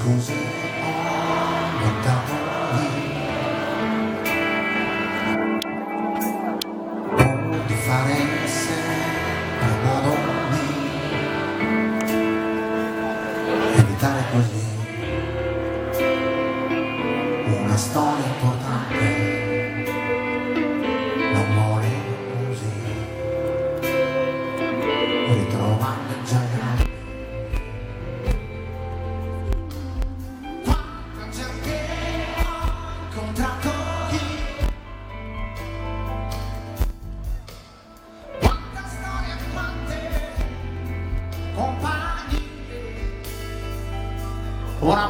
Scusi, ho inventato io di fare sempre a modo mio, evitare così una storia importante, non muore così, ritrovando il giornale. Quanta gente ho incontrato io, quanta storia, quante compagnie, ora